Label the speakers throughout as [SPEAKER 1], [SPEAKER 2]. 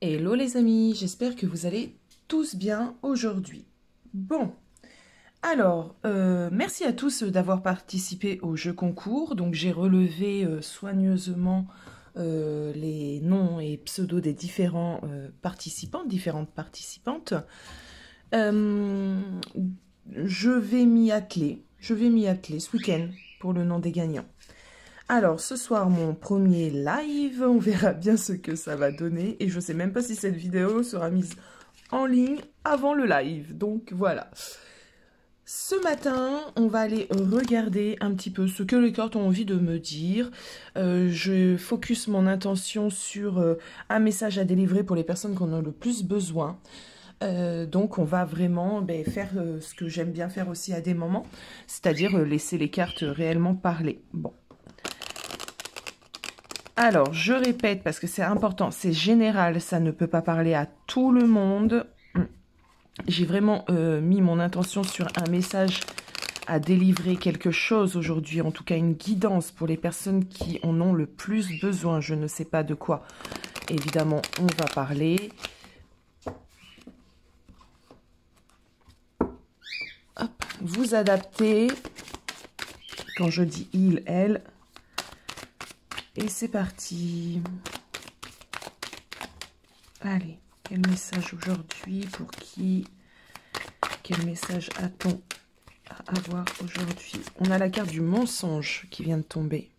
[SPEAKER 1] Hello les amis, j'espère que vous allez tous bien aujourd'hui. Bon, alors, merci à tous d'avoir participé au jeu concours. Donc j'ai relevé soigneusement les noms et pseudos des différents participants, différentes participantes. Je vais m'y atteler ce week-end pour le nom des gagnants. Alors, ce soir, mon premier live, on verra bien ce que ça va donner. Et je ne sais même pas si cette vidéo sera mise en ligne avant le live. Donc, voilà. Ce matin, on va aller regarder un petit peu ce que les cartes ont envie de me dire. Je focus mon intention sur un message à délivrer pour les personnes qui en ont le plus besoin. Donc, on va vraiment faire ce que j'aime bien faire aussi à des moments, c'est-à-dire laisser les cartes réellement parler. Bon. Alors, je répète parce que c'est important, c'est général, ça ne peut pas parler à tout le monde. J'ai vraiment mis mon intention sur un message à délivrer quelque chose aujourd'hui, en tout cas une guidance pour les personnes qui en ont le plus besoin. Je ne sais pas de quoi, évidemment, on va parler. Hop, vous adaptez, quand je dis il, elle. Et c'est parti. Allez, quel message aujourd'hui? Pour qui? Quel message a-t-on à avoir aujourd'hui? On a la carte du mensonge qui vient de tomber.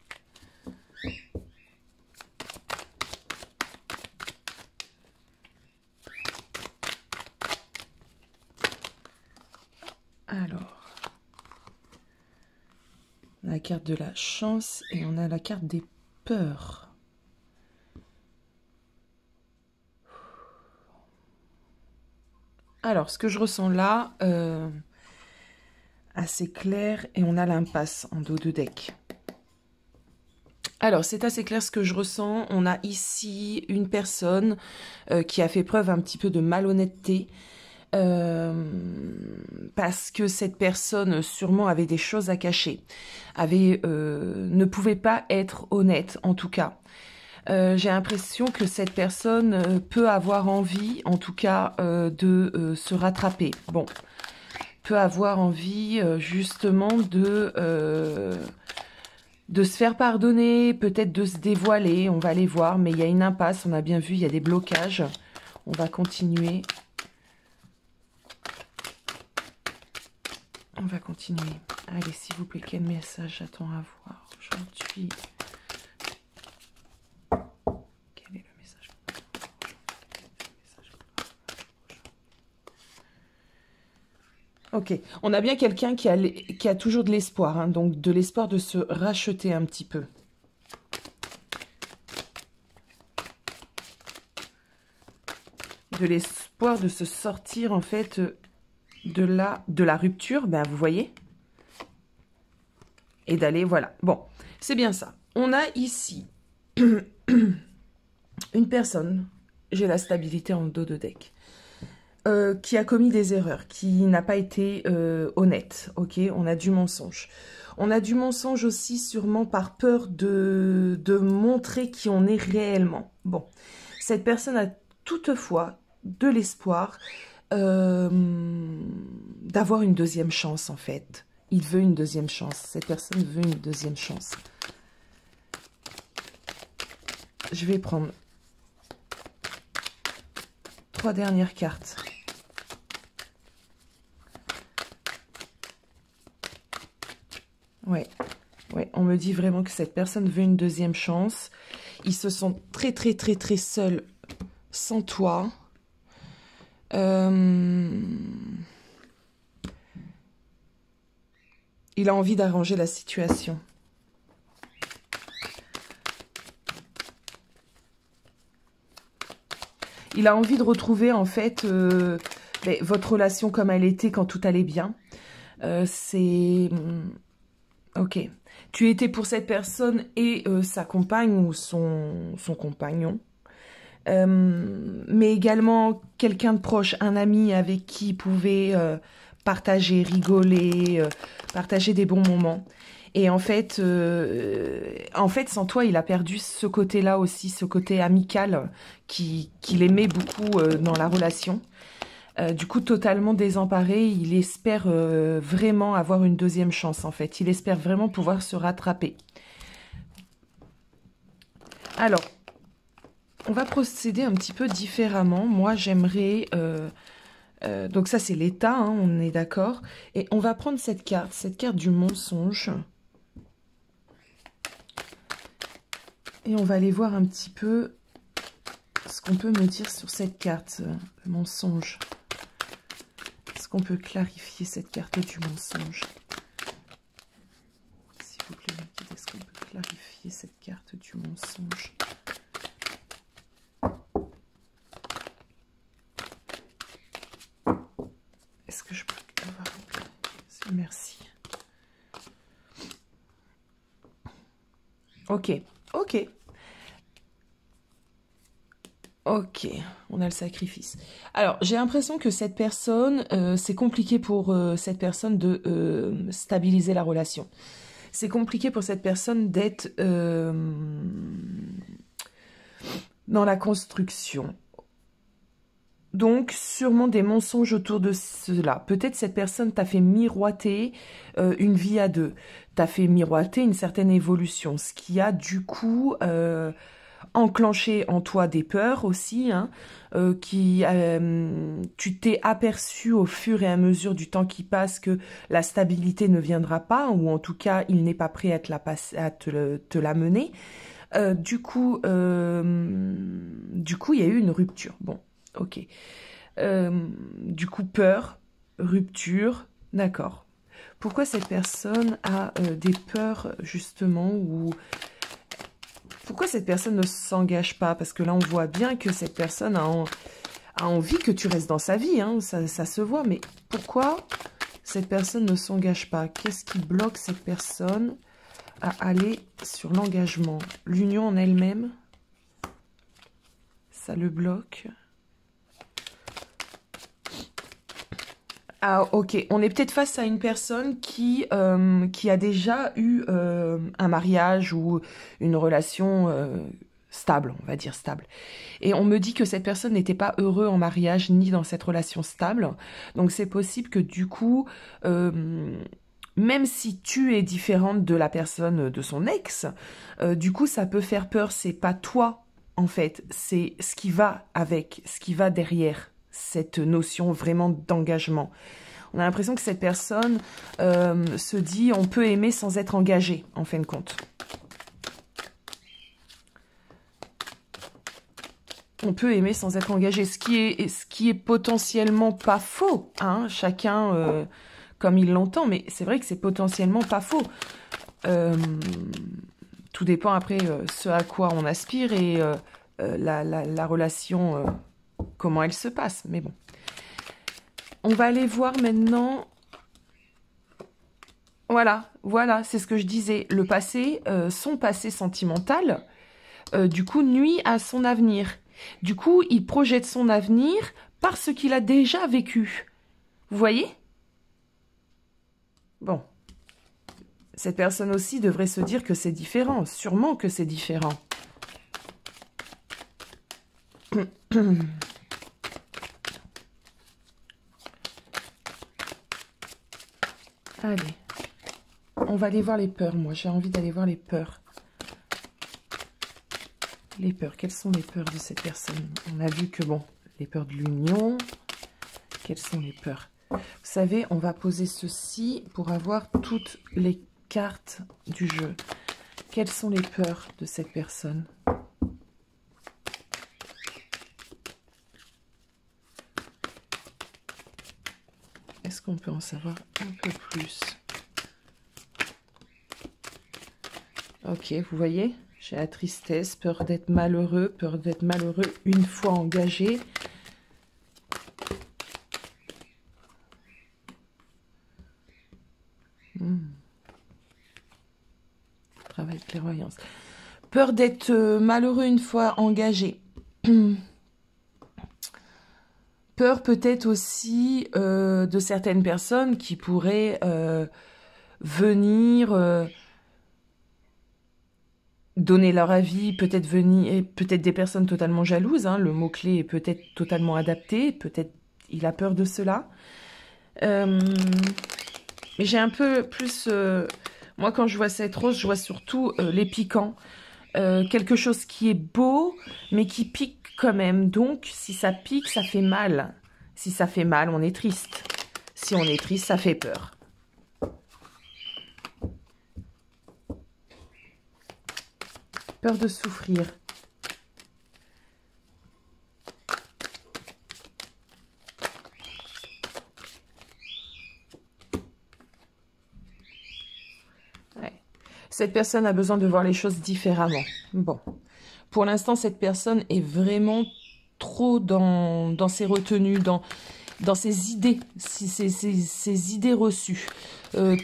[SPEAKER 1] Alors, la carte de la chance et on a la carte des peurs. Alors, ce que je ressens là, assez clair, et on a l'impasse en dos de deck. Alors, c'est assez clair ce que je ressens. On a ici une personne qui a fait preuve un petit peu de malhonnêteté, parce que cette personne sûrement avait des choses à cacher, ne pouvait pas être honnête en tout cas. J'ai l'impression que cette personne peut avoir envie, en tout cas, de se rattraper. Bon, peut avoir envie justement de se faire pardonner, peut-être de se dévoiler. On va aller voir, mais il y a une impasse, on a bien vu, il y a des blocages. On va continuer. On va continuer. Allez, s'il vous plaît, quel message j'attends à voir aujourd'hui? Quel est le message? Ok, on a bien quelqu'un qui a toujours de l'espoir, hein, donc de l'espoir de se racheter un petit peu. De l'espoir de se sortir, en fait, de la rupture, ben vous voyez, et d'aller, voilà. Bon, c'est bien ça. On a ici une personne, j'ai la stabilité en dos de deck, qui a commis des erreurs, qui n'a pas été honnête, ok? On a du mensonge. On a du mensonge aussi sûrement par peur de montrer qui on est réellement. Bon, cette personne a toutefois de l'espoir d'avoir une deuxième chance en fait. Il veut une deuxième chance. Cette personne veut une deuxième chance. Je vais prendre 3 dernières cartes. Ouais, on me dit vraiment que cette personne veut une deuxième chance. Ils se sentent très seuls sans toi. Il a envie d'arranger la situation. Il a envie de retrouver en fait votre relation comme elle était quand tout allait bien. C'est... Ok. Tu étais pour cette personne et sa compagne ou son compagnon. Mais également quelqu'un de proche, un ami avec qui il pouvait partager, rigoler, partager des bons moments. Et en fait, sans toi, il a perdu ce côté-là aussi, ce côté amical qu'il aimait beaucoup dans la relation. Du coup, totalement désemparé, il espère vraiment avoir une deuxième chance, en fait. Il espère vraiment pouvoir se rattraper. Alors, on va procéder un petit peu différemment. Moi, j'aimerais... donc ça, c'est l'état, hein, on est d'accord. Et on va prendre cette carte du mensonge. Et on va aller voir un petit peu ce qu'on peut me dire sur cette carte, le mensonge. Est-ce qu'on peut clarifier cette carte du mensonge? S'il vous plaît, est-ce qu'on peut clarifier cette carte du mensonge? Est-ce que je peux avoir... Merci. Ok, ok. Ok, on a le sacrifice. Alors, j'ai l'impression que cette personne, c'est compliqué pour cette personne de stabiliser la relation. C'est compliqué pour cette personne d'être dans la construction. Donc, sûrement des mensonges autour de cela. Peut-être cette personne t'a fait miroiter une vie à deux. T'a fait miroiter une certaine évolution. Ce qui a du coup enclenché en toi des peurs aussi. Hein, tu t'es aperçu au fur et à mesure du temps qui passe que la stabilité ne viendra pas. Ou en tout cas, il n'est pas prêt à te la mener. Du coup, il y a eu une rupture. Bon. Ok. Du coup, peur, rupture, d'accord. Pourquoi cette personne a des peurs, justement, ou... Pourquoi cette personne ne s'engage pas? Parce que là, on voit bien que cette personne a envie que tu restes dans sa vie, hein, ça se voit. Mais pourquoi cette personne ne s'engage pas? Qu'est-ce qui bloque cette personne à aller sur l'engagement? L'union en elle-même, ça le bloque. Ah, ok. On est peut-être face à une personne qui a déjà eu un mariage ou une relation stable, on va dire stable. Et on me dit que cette personne n'était pas heureux en mariage ni dans cette relation stable. Donc c'est possible que du coup, même si tu es différente de la personne, de son ex, du coup ça peut faire peur. C'est pas toi, en fait. C'est ce qui va avec, ce qui va derrière cette notion vraiment d'engagement. On a l'impression que cette personne se dit on peut aimer sans être engagé, en fin de compte. On peut aimer sans être engagé, ce qui est potentiellement pas faux, hein, chacun comme il l'entend, mais c'est vrai que c'est potentiellement pas faux. Tout dépend après ce à quoi on aspire et la relation, comment elle se passe, mais bon. On va aller voir maintenant... Voilà, c'est ce que je disais. Le passé, son passé sentimental, du coup, nuit à son avenir. Du coup, il projette son avenir par ce qu'il a déjà vécu. Vous voyez? Bon. Cette personne aussi devrait se dire que c'est différent. Sûrement que c'est différent. Allez. On va aller voir les peurs, moi. J'ai envie d'aller voir les peurs. Les peurs. Quelles sont les peurs de cette personne? On a vu que, bon, les peurs de l'union. Quelles sont les peurs? Vous savez, on va poser ceci pour avoir toutes les cartes du jeu. Quelles sont les peurs de cette personne? Est-ce qu'on peut en savoir un peu plus? Ok, vous voyez, j'ai la tristesse, peur d'être malheureux une fois engagé. Travail de clairvoyance. Peur d'être malheureux une fois engagé. Peur peut-être aussi de certaines personnes qui pourraient venir donner leur avis, peut-être venir, peut-être des personnes totalement jalouses, hein, le mot-clé est peut-être totalement adapté, peut-être il a peur de cela. Mais j'ai un peu plus... moi, quand je vois cette rose, je vois surtout les piquants. Quelque chose qui est beau, mais qui pique quand même. Donc, si ça pique, ça fait mal. Si ça fait mal, on est triste. Si on est triste, ça fait peur. Peur de souffrir. Ouais. Cette personne a besoin de voir les choses différemment. Bon. Pour l'instant, cette personne est vraiment trop dans ses retenues, dans ses idées, ses idées reçues.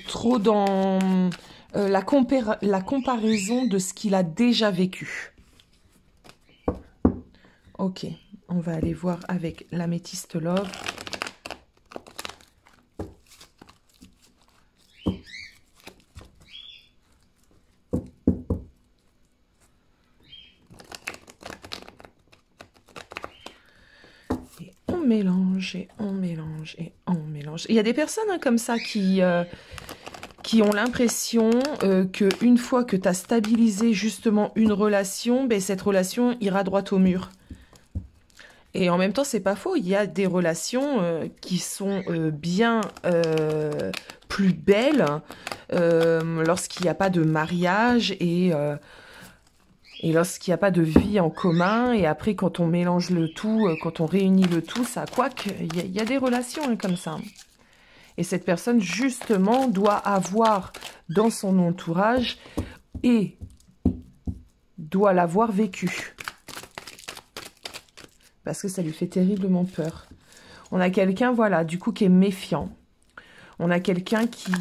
[SPEAKER 1] Trop dans la comparaison de ce qu'il a déjà vécu. Ok, on va aller voir avec l'améthyste love. Et on mélange, et on mélange, et on mélange. Il y a des personnes hein, comme ça qui ont l'impression qu'une fois que tu as stabilisé justement une relation, ben, cette relation ira droit au mur. Et en même temps, c'est pas faux. Il y a des relations qui sont bien plus belles lorsqu'il n'y a pas de mariage et lorsqu'il n'y a pas de vie en commun. Et après, quand on mélange le tout, quand on réunit le tout, ça, quoique, il y a des relations hein, comme ça. Et cette personne, justement, doit avoir dans son entourage et doit l'avoir vécu. Parce que ça lui fait terriblement peur. On a quelqu'un, voilà, du coup, qui est méfiant. On a quelqu'un qui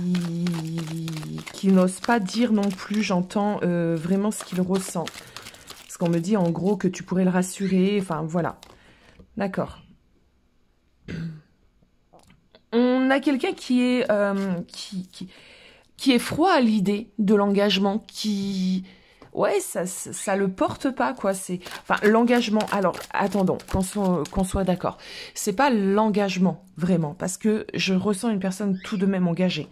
[SPEAKER 1] n'ose pas dire non plus, j'entends vraiment ce qu'il ressent. Parce qu'on me dit, en gros, que tu pourrais le rassurer, enfin, voilà. D'accord. On a quelqu'un qui est froid à l'idée de l'engagement, ouais, ça le porte pas, quoi. Enfin, l'engagement, alors, attendons, qu'on soit d'accord. C'est pas l'engagement, vraiment, parce que je ressens une personne tout de même engagée.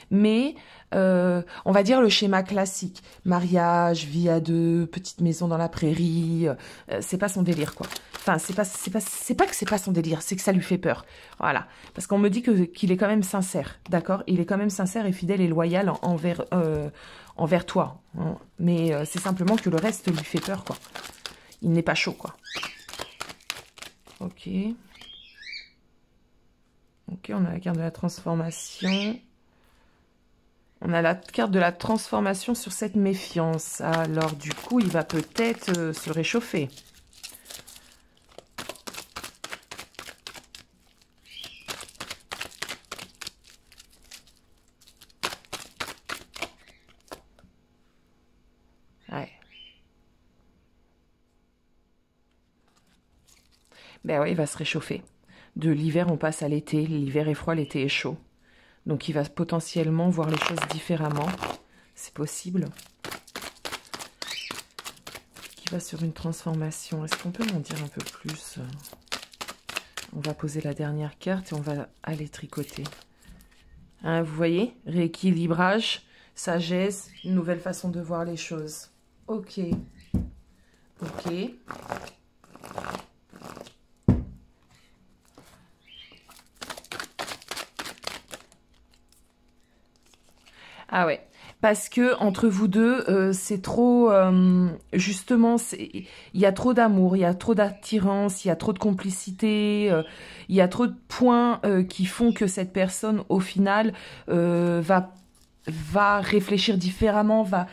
[SPEAKER 1] Mais, on va dire le schéma classique. Mariage, vie à deux, petite maison dans la prairie, c'est pas son délire, quoi. Enfin, c'est pas que c'est pas son délire, c'est que ça lui fait peur. Voilà. Parce qu'on me dit qu'il est quand même sincère, d'accord? Il est quand même sincère et fidèle et loyal envers toi. Hein. Mais c'est simplement que le reste lui fait peur, quoi. Il n'est pas chaud, quoi. Ok. Ok, on a la carte de la transformation. On a la carte de la transformation sur cette méfiance. Alors, du coup, il va peut-être se réchauffer. Ouais. Ben oui, il va se réchauffer. De l'hiver, on passe à l'été. L'hiver est froid, l'été est chaud. Donc, il va potentiellement voir les choses différemment. C'est possible. Qui va sur une transformation. Est-ce qu'on peut m'en dire un peu plus? On va poser la dernière carte et on va aller tricoter. Hein, vous voyez? Rééquilibrage, sagesse, une nouvelle façon de voir les choses. Ok. Ok. Ah ouais, parce que entre vous deux, c'est trop, justement, il y a trop d'amour, il y a trop d'attirance, il y a trop de complicité, il y a trop de points qui font que cette personne, au final, va réfléchir différemment, va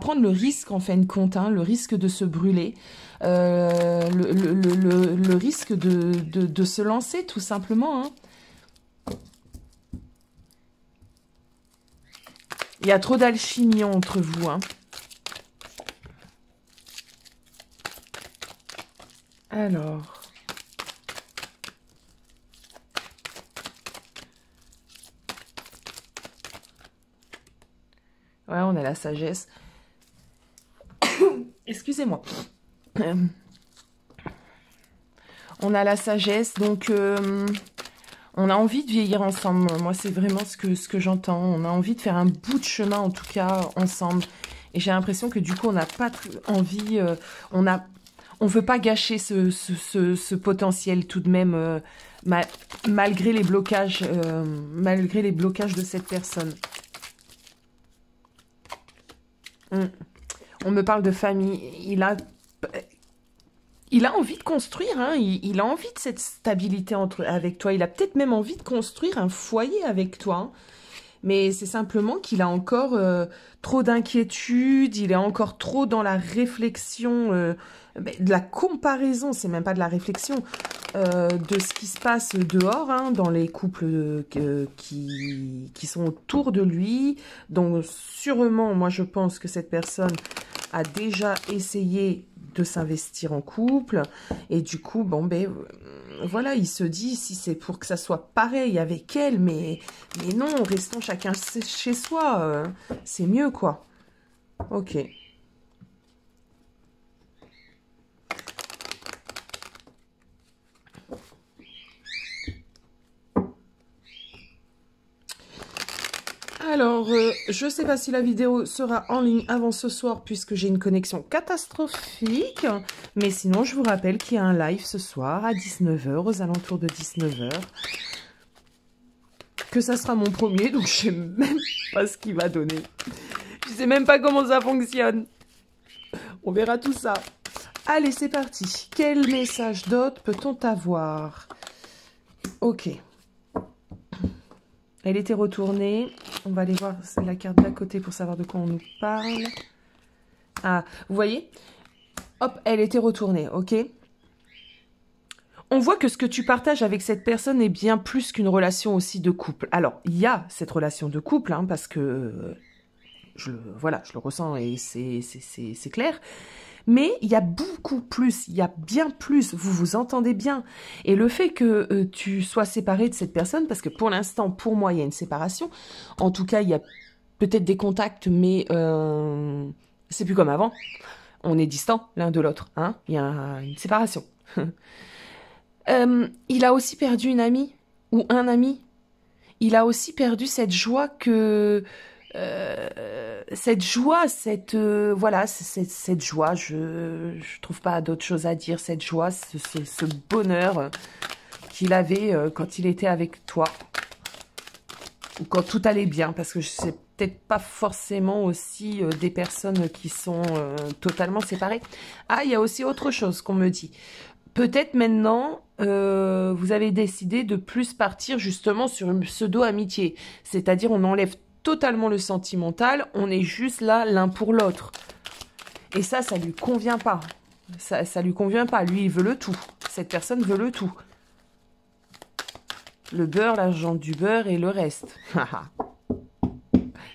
[SPEAKER 1] prendre le risque, en fin de compte, hein, le risque de se brûler, le risque de se lancer, tout simplement, hein. Il y a trop d'alchimie entre vous, hein. Alors. Ouais, on a la sagesse. Excusez-moi. On a la sagesse, donc on a envie de vieillir ensemble. Moi, c'est vraiment ce que j'entends. On a envie de faire un bout de chemin, en tout cas, ensemble. Et j'ai l'impression que du coup, on n'a pas envie... on veut pas gâcher ce potentiel tout de même, malgré les blocages de cette personne. On me parle de famille. Il a envie de construire, hein. Il a envie de cette stabilité avec toi. Il a peut-être même envie de construire un foyer avec toi, hein. Mais c'est simplement qu'il a encore trop d'inquiétude, il est encore trop dans la réflexion, de la comparaison, c'est même pas de la réflexion, de ce qui se passe dehors, hein, dans les couples qui sont autour de lui. Donc sûrement, moi je pense que cette personne a déjà essayé de s'investir en couple, et du coup, bon, ben, voilà, il se dit, si c'est pour que ça soit pareil avec elle, mais non, restons chacun chez soi, c'est mieux, quoi. Ok. Alors, je ne sais pas si la vidéo sera en ligne avant ce soir puisque j'ai une connexion catastrophique. Mais sinon, je vous rappelle qu'il y a un live ce soir à 19 h, aux alentours de 19 h. Que ça sera mon premier, donc je ne sais même pas ce qu'il va donner. Je ne sais même pas comment ça fonctionne. On verra tout ça. Allez, c'est parti. Quel message d'autre peut-on avoir? Ok. Elle était retournée. On va aller voir la carte d'à côté pour savoir de quoi on nous parle. Ah, vous voyez? Hop, elle était retournée, ok? On voit que ce que tu partages avec cette personne est bien plus qu'une relation aussi de couple. Alors, il y a cette relation de couple, hein, parce que... voilà, je le ressens et c'est clair. Mais il y a beaucoup plus, il y a bien plus, vous vous entendez bien. Et le fait que tu sois séparé de cette personne, parce que pour l'instant, pour moi, il y a une séparation. En tout cas, il y a peut-être des contacts, mais c'est plus comme avant. On est distants l'un de l'autre, hein. Il y a une séparation. Il a aussi perdu une amie, ou un ami. Il a aussi perdu cette joie que... voilà, cette joie, je trouve pas d'autre chose à dire, cette joie, ce bonheur qu'il avait quand il était avec toi, ou quand tout allait bien, parce que c'est peut-être pas forcément aussi des personnes qui sont totalement séparées. Ah, il y a aussi autre chose qu'on me dit. Peut-être maintenant, vous avez décidé de plus partir justement sur une pseudo-amitié, c'est-à-dire on enlève totalement le sentimental, on est juste là l'un pour l'autre. Et ça lui convient pas. Ça lui convient pas. Lui, il veut le tout. Cette personne veut le tout. Le beurre, l'argent du beurre et le reste.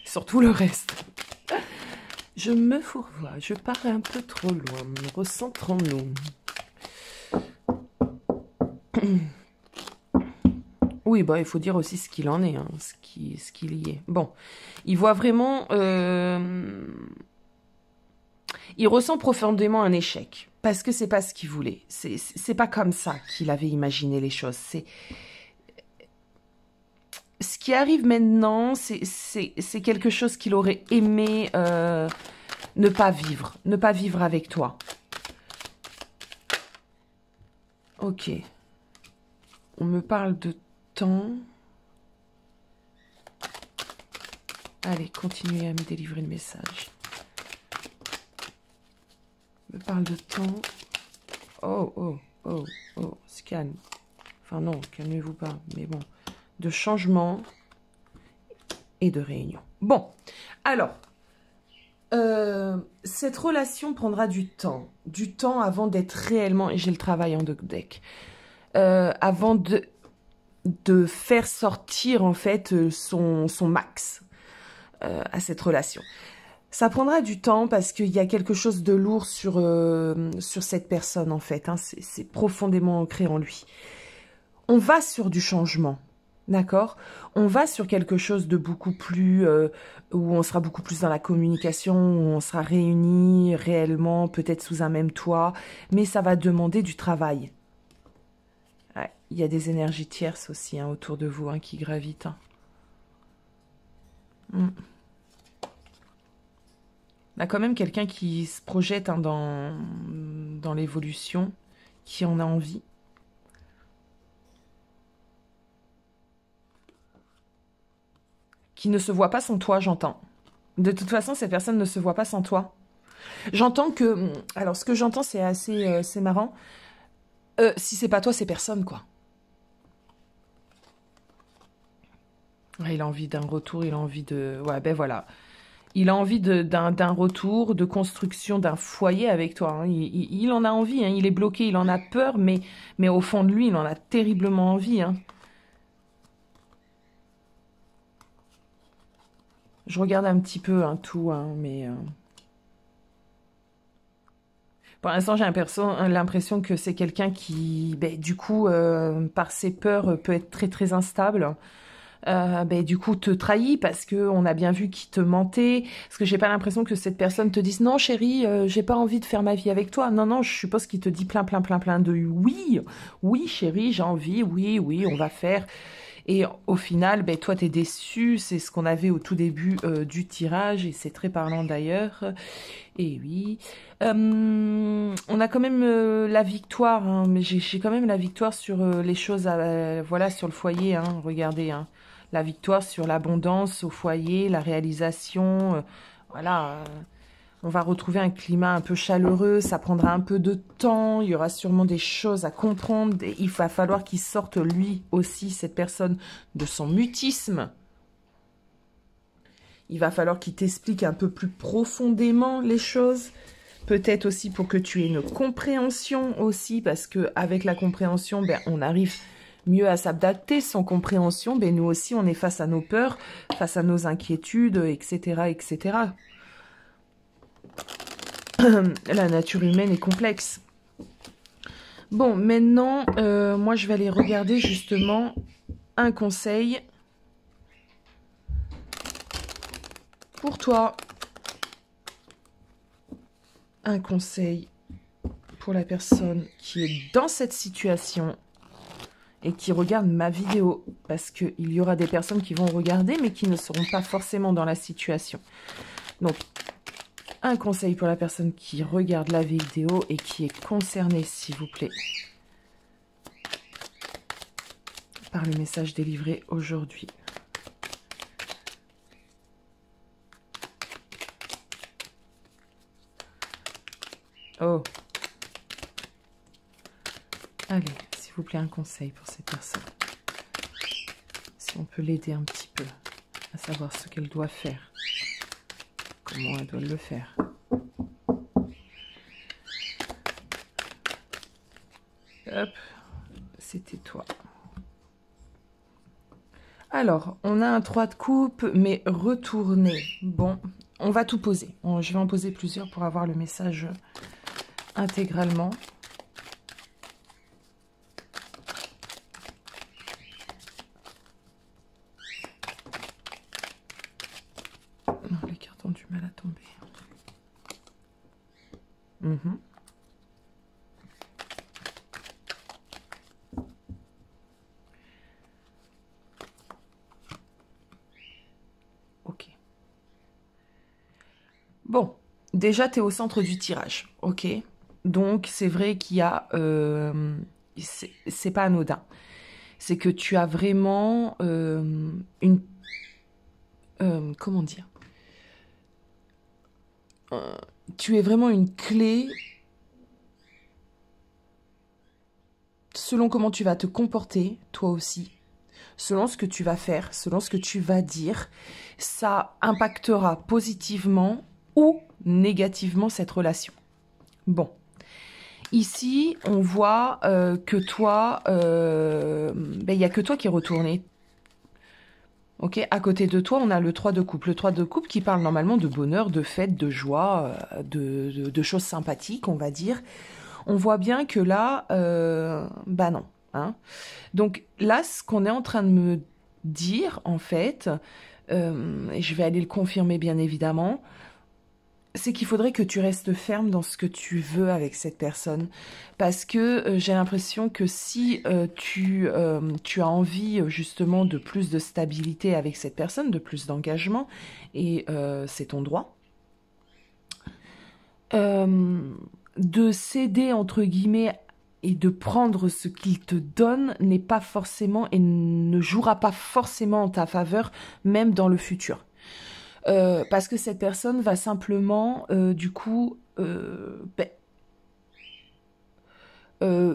[SPEAKER 1] Surtout le reste. Je me fourvoie. Je pars un peu trop loin. Recentrons-nous. Oui, bah, il faut dire aussi ce qu'il en est, hein, ce qu'il y est. Bon, il voit vraiment... il ressent profondément un échec, parce que c'est pas ce qu'il voulait. C'est pas comme ça qu'il avait imaginé les choses. Ce qui arrive maintenant, c'est quelque chose qu'il aurait aimé ne pas vivre avec toi. Ok. On me parle de temps. Allez, continuez à me délivrer le message. On me parle de temps. Oh, se calme. Enfin non, calmez-vous pas, mais bon. De changement et de réunion. Bon, alors, cette relation prendra du temps avant d'être réellement, et j'ai le travail en deck, avant de faire sortir en fait son max à cette relation. Ça prendra du temps parce qu'il y a quelque chose de lourd sur cette personne en fait, hein. C'est profondément ancré en lui. On va sur du changement. D'accord? On va sur quelque chose de beaucoup plus, où on sera beaucoup plus dans la communication, où on sera réunis réellement, peut-être sous un même toit, mais ça va demander du travail. Ouais, il y a des énergies tierces aussi hein, autour de vous hein, qui gravitent. Hein. Mm. On a quand même quelqu'un qui se projette hein, dans l'évolution, qui en a envie. Qui ne se voit pas sans toi, j'entends. De toute façon, cette personne ne se voit pas sans toi. J'entends que... Alors, ce que j'entends, c'est assez c'est marrant. Si c'est pas toi, c'est personne, quoi. Il a envie d'un retour, il a envie de... Ouais, ben voilà. Il a envie d'un retour, de construction d'un foyer avec toi. Hein. Il en a envie, hein. Il est bloqué, il en a peur, mais au fond de lui, il en a terriblement envie. Hein. Je regarde un petit peu hein, tout, hein, mais... Pour l'instant, j'ai l'impression que c'est quelqu'un qui, ben, du coup, par ses peurs, peut être très très instable. Ben, du coup, te trahit parce que on a bien vu qu'il te mentait. Parce que j'ai pas l'impression que cette personne te dise non, chérie, j'ai pas envie de faire ma vie avec toi. Non, non, je suppose qu'il te dit plein de oui, oui, chérie, j'ai envie, oui, oui, on va faire. Et au final, ben, toi, t'es déçu. C'est ce qu'on avait au tout début du tirage et c'est très parlant d'ailleurs. Et oui. On a quand même la victoire, hein, mais j'ai quand même la victoire sur les choses, voilà, sur le foyer. Hein, regardez, hein, la victoire sur l'abondance au foyer, la réalisation. Voilà. On va retrouver un climat un peu chaleureux, ça prendra un peu de temps, il y aura sûrement des choses à comprendre. Il va falloir qu'il sorte lui aussi, cette personne, de son mutisme. Il va falloir qu'il t'explique un peu plus profondément les choses. Peut-être aussi pour que tu aies une compréhension aussi, parce qu'avec la compréhension, ben, on arrive mieux à s'adapter. Sans compréhension, ben, nous aussi, on est face à nos peurs, face à nos inquiétudes, etc., etc. La nature humaine est complexe. Bon, maintenant, moi, je vais aller regarder justement un conseil pour toi. Un conseil pour la personne qui est dans cette situation et qui regarde ma vidéo. Parce qu'il y aura des personnes qui vont regarder, mais qui ne seront pas forcément dans la situation. Donc, un conseil pour la personne qui regarde la vidéo et qui est concernée, s'il vous plaît, par le message délivré aujourd'hui. Oh. Allez, s'il vous plaît, un conseil pour cette personne. Si on peut l'aider un petit peu à savoir ce qu'elle doit faire. Comment elle doit le faire. Hop, c'était toi. Alors, on a un 3 de coupe, mais retourné. Bon, on va tout poser. Je vais en poser plusieurs pour avoir le message intégralement. Non, les cartes ont du mal à tomber. Ok. Bon, déjà, tu es au centre du tirage, ok? Donc, c'est vrai qu'il y a... c'est pas anodin. C'est que tu as vraiment une... comment dire? Tu es vraiment une clé selon comment tu vas te comporter, toi aussi, selon ce que tu vas faire, selon ce que tu vas dire, ça impactera positivement ou négativement cette relation. Bon. Ici, on voit que toi, il n'y a que toi qui est retourné. Ok, à côté de toi, on a le 3 de coupe. Le 3 de coupe qui parle normalement de bonheur, de fête, de joie, de choses sympathiques, on va dire. On voit bien que là, bah non. Hein. Donc là, ce qu'on est en train de me dire, en fait, et je vais aller le confirmer bien évidemment, c'est qu'il faudrait que tu restes ferme dans ce que tu veux avec cette personne. Parce que j'ai l'impression que si tu as envie justement de plus de stabilité avec cette personne, de plus d'engagement, et c'est ton droit, de céder entre guillemets et de prendre ce qu'il te donne n'est pas forcément et ne jouera pas forcément en ta faveur, même dans le futur. Parce que cette personne va simplement, du coup,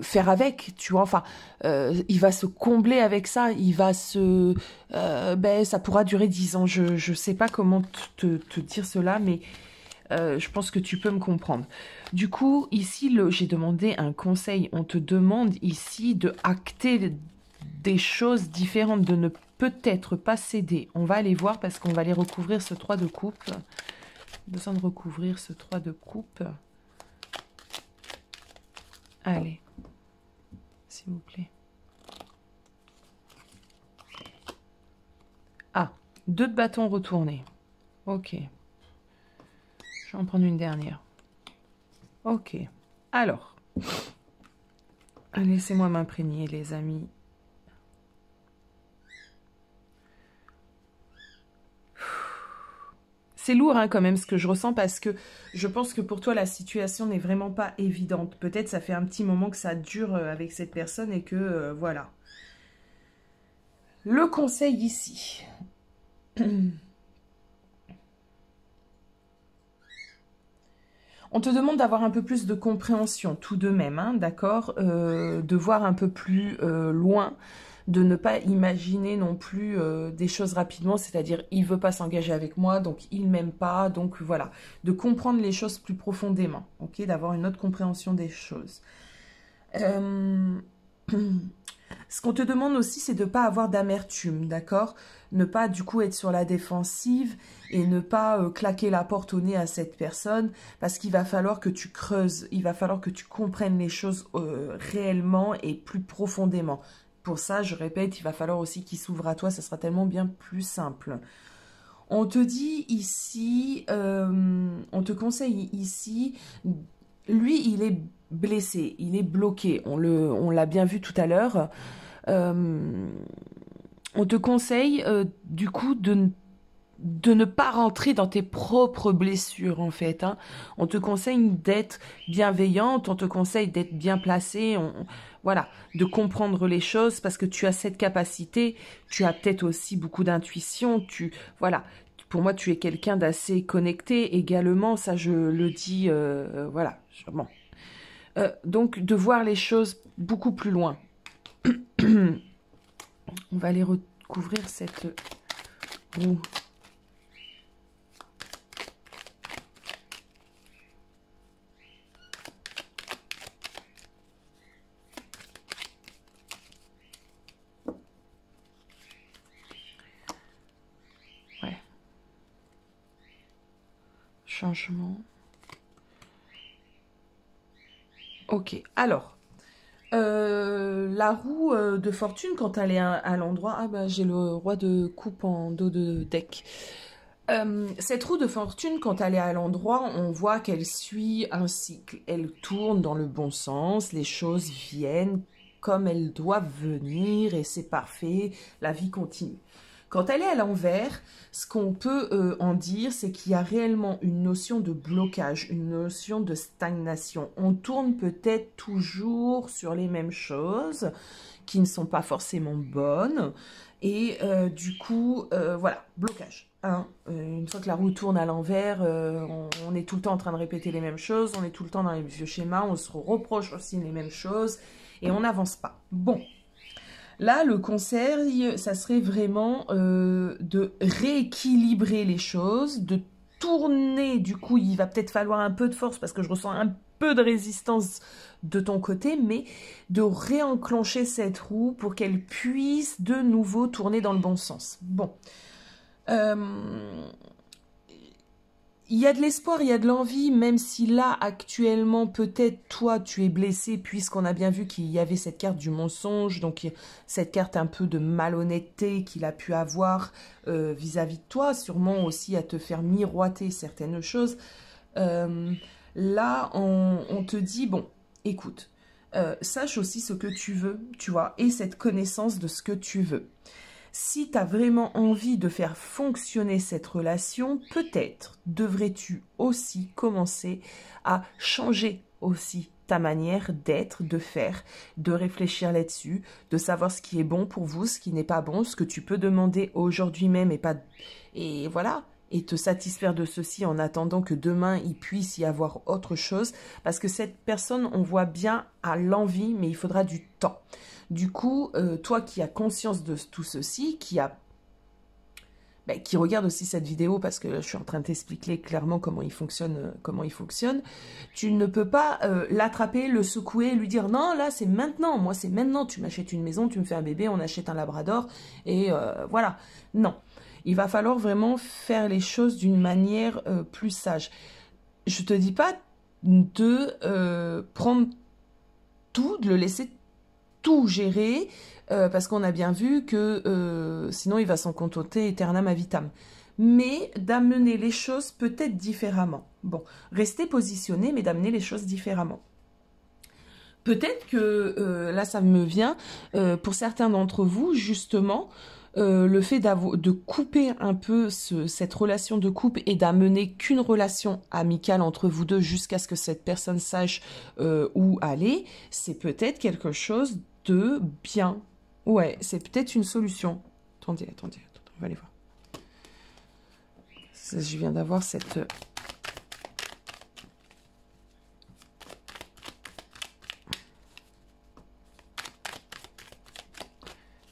[SPEAKER 1] faire avec, tu vois. Enfin, il va se combler avec ça. Il va se, ça pourra durer 10 ans. Je sais pas comment te dire cela, mais je pense que tu peux me comprendre. Du coup, ici, j'ai demandé un conseil. On te demande ici de acter des choses différentes, de ne peut-être pas céder. On va aller voir parce qu'on va aller recouvrir ce 3 de coupe. Besoin de recouvrir ce 3 de coupe. Allez, s'il vous plaît. Ah, 2 de bâton retournés. Ok. Je vais en prendre une dernière. Ok. Alors, laissez-moi m'imprégner, les amis. C'est lourd hein, quand même ce que je ressens parce que je pense que pour toi la situation n'est vraiment pas évidente. Peut-être ça fait un petit moment que ça dure avec cette personne et que voilà. Le conseil ici. On te demande d'avoir un peu plus de compréhension tout de même, hein, d'accord, de voir un peu plus loin, de ne pas imaginer non plus des choses rapidement, c'est-à-dire il veut pas s'engager avec moi, donc il m'aime pas, donc voilà, de comprendre les choses plus profondément, ok, d'avoir une autre compréhension des choses. Ce qu'on te demande aussi, c'est de ne pas avoir d'amertume, d'accord? Ne pas du coup être sur la défensive et ne pas claquer la porte au nez à cette personne parce qu'il va falloir que tu creuses, il va falloir que tu comprennes les choses réellement et plus profondément. Pour ça, je répète, il va falloir aussi qu'il s'ouvre à toi, ça sera tellement bien plus simple. On te dit ici, on te conseille ici, lui il est blessé, il est bloqué, on l'a bien vu tout à l'heure. On te conseille du coup de ne pas rentrer dans tes propres blessures en fait. Hein. On te conseille d'être bienveillante, on te conseille d'être bien placée, voilà, de comprendre les choses parce que tu as cette capacité, tu as peut-être aussi beaucoup d'intuition, voilà. Pour moi, tu es quelqu'un d'assez connecté également, ça je le dis, voilà, bon. Donc, de voir les choses beaucoup plus loin. On va aller recouvrir cette roue. Ouais. Changement. Ok, alors. La roue de fortune, quand elle est à l'endroit... Ah bah j'ai le roi de coupe en dos de deck. Cette roue de fortune, quand elle est à l'endroit, on voit qu'elle suit un cycle. Elle tourne dans le bon sens, les choses viennent comme elles doivent venir et c'est parfait, la vie continue. Quand elle est à l'envers, ce qu'on peut en dire, c'est qu'il y a réellement une notion de blocage, une notion de stagnation. On tourne peut-être toujours sur les mêmes choses qui ne sont pas forcément bonnes. Et du coup, voilà, blocage. Hein. Une fois que la roue tourne à l'envers, on est tout le temps en train de répéter les mêmes choses, on est tout le temps dans les vieux schémas, on se reproche aussi les mêmes choses et on n'avance pas. Bon. Là, le conseil, ça serait vraiment de rééquilibrer les choses, de tourner. Du coup, il va peut-être falloir un peu de force parce que je ressens un peu de résistance de ton côté, mais de réenclencher cette roue pour qu'elle puisse de nouveau tourner dans le bon sens. Bon. il y a de l'espoir, il y a de l'envie, même si là, actuellement, peut-être, toi, tu es blessé, puisqu'on a bien vu qu'il y avait cette carte du mensonge, donc cette carte un peu de malhonnêteté qu'il a pu avoir vis-à-vis de toi, sûrement aussi à te faire miroiter certaines choses. Là, on te dit, bon, écoute, sache aussi ce que tu veux, tu vois, et cette connaissance de ce que tu veux. Si tu as vraiment envie de faire fonctionner cette relation, peut-être devrais-tu aussi commencer à changer aussi ta manière d'être, de faire, de réfléchir là-dessus, de savoir ce qui est bon pour vous, ce qui n'est pas bon, ce que tu peux demander aujourd'hui même et voilà, et te satisfaire de ceci en attendant que demain il puisse y avoir autre chose, parce que cette personne, on voit bien, a l'envie, mais il faudra du temps. Du coup, toi qui as conscience de tout ceci, qui regarde aussi cette vidéo, parce que je suis en train de t'expliquer clairement comment il fonctionne, tu ne peux pas l'attraper, le secouer, lui dire non, là c'est maintenant, moi c'est maintenant, tu m'achètes une maison, tu me fais un bébé, on achète un labrador, et voilà. Non, il va falloir vraiment faire les choses d'une manière plus sage. Je te dis pas de prendre tout, de le laisser tout gérer, parce qu'on a bien vu que sinon il va s'en contenter aeternam vitam. Mais d'amener les choses peut-être différemment. Bon, rester positionné, mais d'amener les choses différemment. Peut-être que, là ça me vient, pour certains d'entre vous, justement, le fait de couper un peu cette relation de couple et d'amener qu'une relation amicale entre vous deux jusqu'à ce que cette personne sache où aller, c'est peut-être quelque chose de bien. Ouais, c'est peut-être une solution. Attendez, on va aller voir. Je viens d'avoir cette...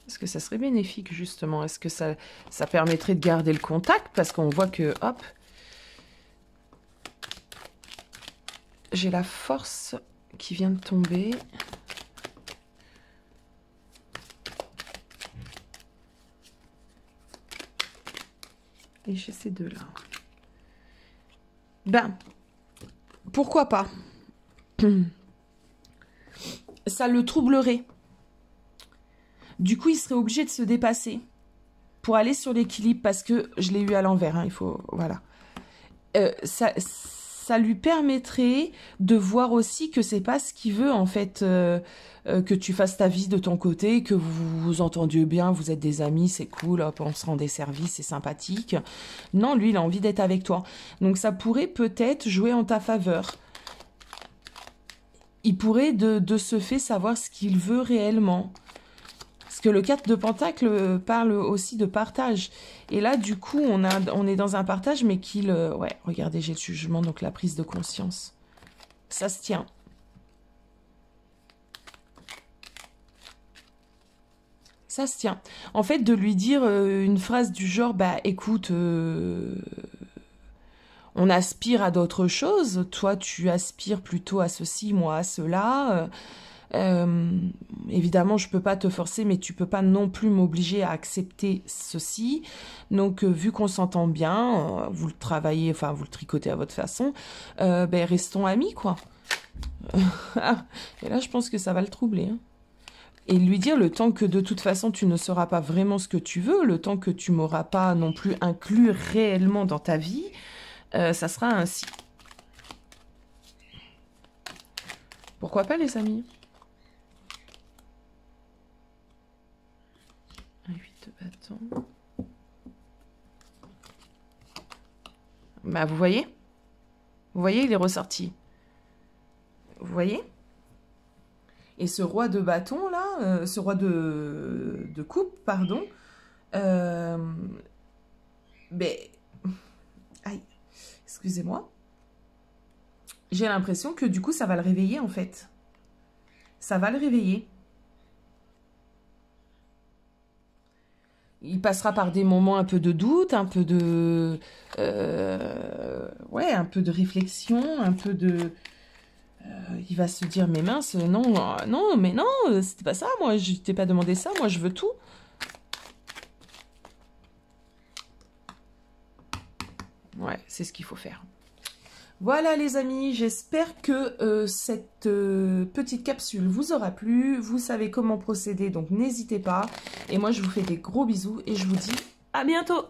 [SPEAKER 1] Est-ce que ça serait bénéfique, justement? Est-ce que ça permettrait de garder le contact? Parce qu'on voit que, hop, j'ai la force qui vient de tomber. Et j'ai ces deux-là. Ben, pourquoi pas? Ça le troublerait. Du coup, il serait obligé de se dépasser pour aller sur l'équilibre, parce que je l'ai eu à l'envers, hein, il faut... Voilà. Ça lui permettrait de voir aussi que c'est pas ce qu'il veut, en fait, que tu fasses ta vie de ton côté, que vous vous entendiez bien, vous êtes des amis, c'est cool, hop, on se rend des services, c'est sympathique. Non, lui, il a envie d'être avec toi. Donc, ça pourrait peut-être jouer en ta faveur. Il pourrait de ce fait savoir ce qu'il veut réellement. Parce que le 4 de Pentacle parle aussi de partage. Et là, du coup, on est dans un partage, mais qu'il... ouais, regardez, j'ai le jugement, donc la prise de conscience. Ça se tient. Ça se tient. En fait, de lui dire une phrase du genre, bah, écoute, on aspire à d'autres choses. Toi, tu aspires plutôt à ceci, moi à cela. Évidemment, je peux pas te forcer, mais tu peux pas non plus m'obliger à accepter ceci. Donc, vu qu'on s'entend bien, vous le travaillez, enfin, vous le tricotez à votre façon, ben, restons amis, quoi. Et là, je pense que ça va le troubler, hein. Et lui dire, le temps que de toute façon, tu ne sauras pas vraiment ce que tu veux, le temps que tu m'auras pas non plus inclus réellement dans ta vie, ça sera ainsi. Pourquoi pas, les amis? 8 de bâton. Bah, vous voyez? Vous voyez, il est ressorti. Vous voyez? Et ce roi de bâton, là, ce roi de coupe, pardon, ben, aïe, excusez-moi. J'ai l'impression que du coup, ça va le réveiller, en fait. Ça va le réveiller. Il passera par des moments un peu de doute, un peu de... ouais, un peu de réflexion, un peu de... il va se dire, mais mince, non, non, mais non, c'était pas ça, moi, je t'ai pas demandé ça, moi, je veux tout. Ouais, c'est ce qu'il faut faire. Voilà les amis, j'espère que cette petite capsule vous aura plu. Vous savez comment procéder, donc n'hésitez pas. Et moi, je vous fais des gros bisous et je vous dis à bientôt!